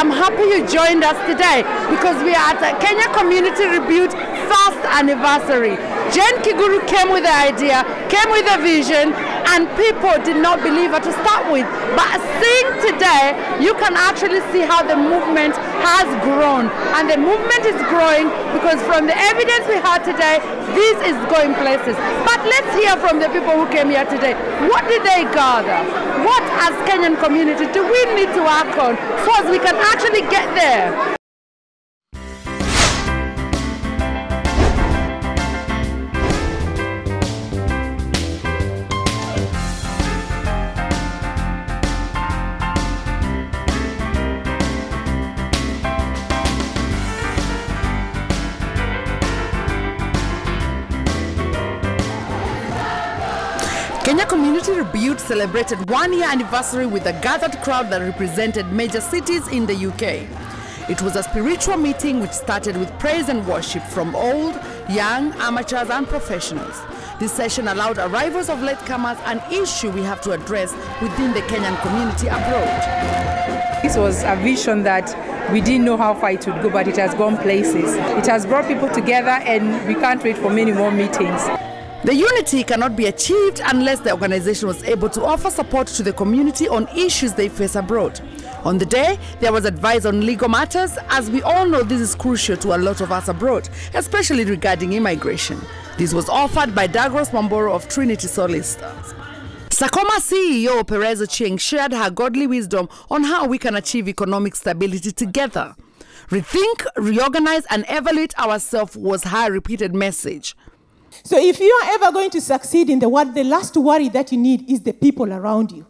I'm happy you joined us today because we are at a Kenya Community Rebuild first anniversary. Jane Kiguru came with the idea, came with a vision, and people did not believe her to start with. But seeing today, you can actually see how the movement has grown. And the movement is growing because from the evidence we had today, this is going places. But let's hear from the people who came here today. What did they gather? What as Kenyan community do we need to work on so as we can actually get there? Kenya Community Rebuild celebrated 1-year anniversary with a gathered crowd that represented major cities in the UK. It was a spiritual meeting which started with praise and worship from old, young, amateurs and professionals. This session allowed arrivals of latecomers, an issue we have to address within the Kenyan community abroad. This was a vision that we didn't know how far it would go, but it has gone places. It has brought people together and we can't wait for many more meetings. The unity cannot be achieved unless the organization was able to offer support to the community on issues they face abroad. On the day, there was advice on legal matters, as we all know this is crucial to a lot of us abroad, especially regarding immigration. This was offered by Douglas Mamboro of Trinity Solicitors. Sakoma CEO Perez Ochieng shared her godly wisdom on how we can achieve economic stability together. Rethink, reorganize and evaluate ourselves was her repeated message. So if you are ever going to succeed in the world, the last worry that you need is the people around you.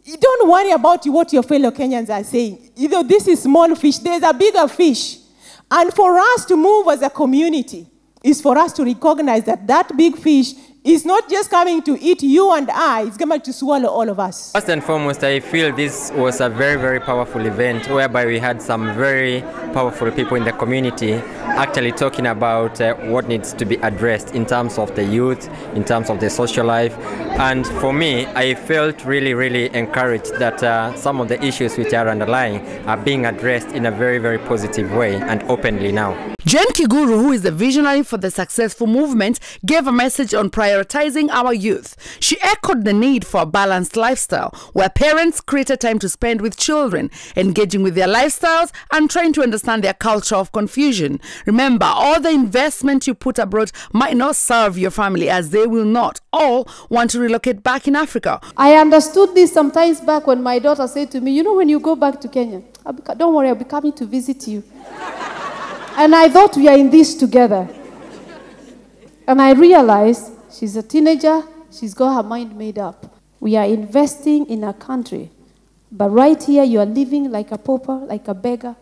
You don't worry about what your fellow Kenyans are saying. Either this is small fish, there's a bigger fish. And for us to move as a community is for us to recognize that that big fish is not just coming to eat you and I, it's coming to swallow all of us. First and foremost, I feel this was a very, very powerful event whereby we had some very powerful people in the community actually talking about what needs to be addressed in terms of the youth, in terms of the social life. And for me, I felt really, really encouraged that some of the issues which are underlying are being addressed in a very, very positive way and openly now. Jane Kiguru, who is the visionary for the successful movement, gave a message on prioritizing our youth. She echoed the need for a balanced lifestyle, where parents create time to spend with children, engaging with their lifestyles and trying to understand their culture of confusion. Remember, all the investment you put abroad might not serve your family, as they will not all want to relocate back in Africa. I understood this sometimes back when my daughter said to me, you know, when you go back to Kenya, don't worry, I'll be coming to visit you. And I thought we are in this together. And I realized she's a teenager, she's got her mind made up. We are investing in a country, but right here you are living like a pauper, like a beggar,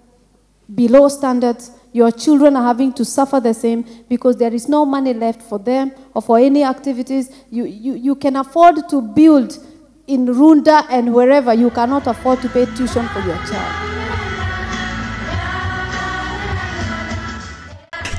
below standards. Your children are having to suffer the same because there is no money left for them or for any activities. You can afford to build in Runda and wherever. You cannot afford to pay tuition for your child.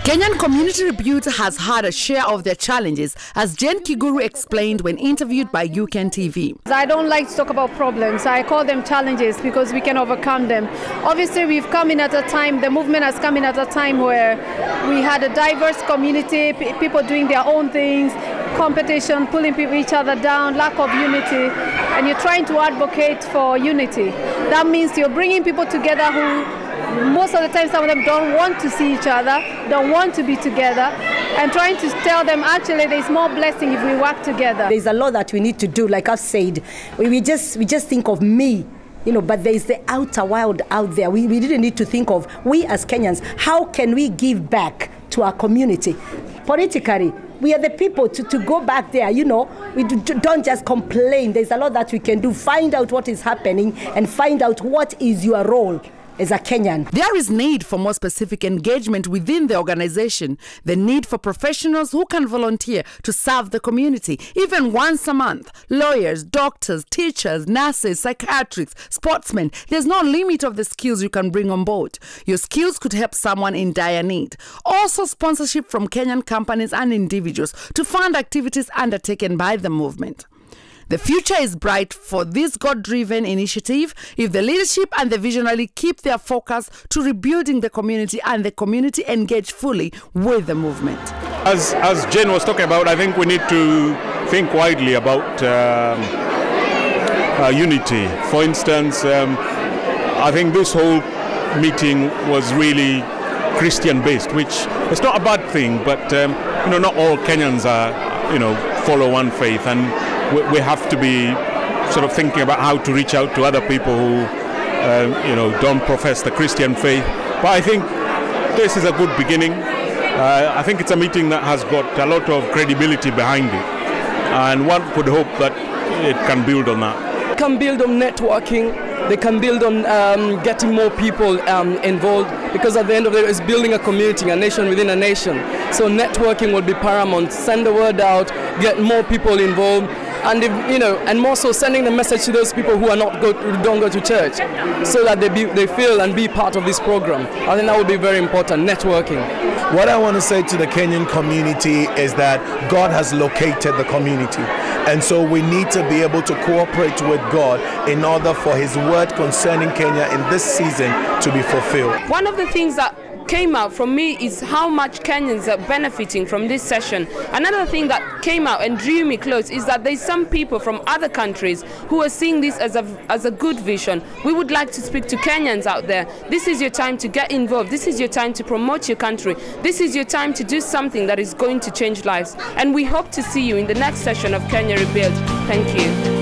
Kenyan Community Rebuild has had a share of their challenges, as Jane Kiguru explained when interviewed by UCAN TV. I don't like to talk about problems. I call them challenges because we can overcome them. Obviously, we've come in at a time, the movement has come in at a time where we had a diverse community, people doing their own things, competition, pulling each other down, lack of unity, and you're trying to advocate for unity. That means you're bringing people together who most of the time, some of them don't want to see each other, don't want to be together, and trying to tell them actually there's more blessing if we work together. There's a lot that we need to do, like I've said. We just think of me, you know, but there's the outer world out there. We really need to think of, we as Kenyans, how can we give back to our community? Politically, we are the people to go back there, you know. We don't just complain. There's a lot that we can do. Find out what is happening and find out what is your role as a Kenyan. There is need for more specific engagement within the organization, the need for professionals who can volunteer to serve the community, even once a month. Lawyers, doctors, teachers, nurses, psychiatrists, sportsmen. There's no limit of the skills you can bring on board. Your skills could help someone in dire need. Also, sponsorship from Kenyan companies and individuals to fund activities undertaken by the movement. The future is bright for this God-driven initiative if the leadership and the visionary keep their focus to rebuilding the community and the community engage fully with the movement. As Jane was talking about, I think we need to think widely about unity. For instance, I think this whole meeting was really Christian-based, which is not a bad thing, but not all Kenyans are, follow one faith, and we have to be sort of thinking about how to reach out to other people who, don't profess the Christian faith. But I think this is a good beginning. I think it's a meeting that has got a lot of credibility behind it, and one could hope that it can build on that. Can build on networking. They can build on getting more people involved, because at the end of the day, it's building a community, a nation within a nation. So networking will be paramount. Send the word out, get more people involved, and and more so sending the message to those people who don't go to church, so that they feel and be part of this program. I think that would be very important. Networking. What I want to say to the Kenyan community is that God has located the community. And so we need to be able to cooperate with God in order for His word concerning Kenya in this season to be fulfilled. One of the things that came out from me is how much Kenyans are benefiting from this session. Another thing that came out and drew me close is that there's some people from other countries who are seeing this as a good vision. We would like to speak to Kenyans out there. This is your time to get involved. This is your time to promote your country. This is your time to do something that is going to change lives. And we hope to see you in the next session of Kenya Rebuilt. Thank you.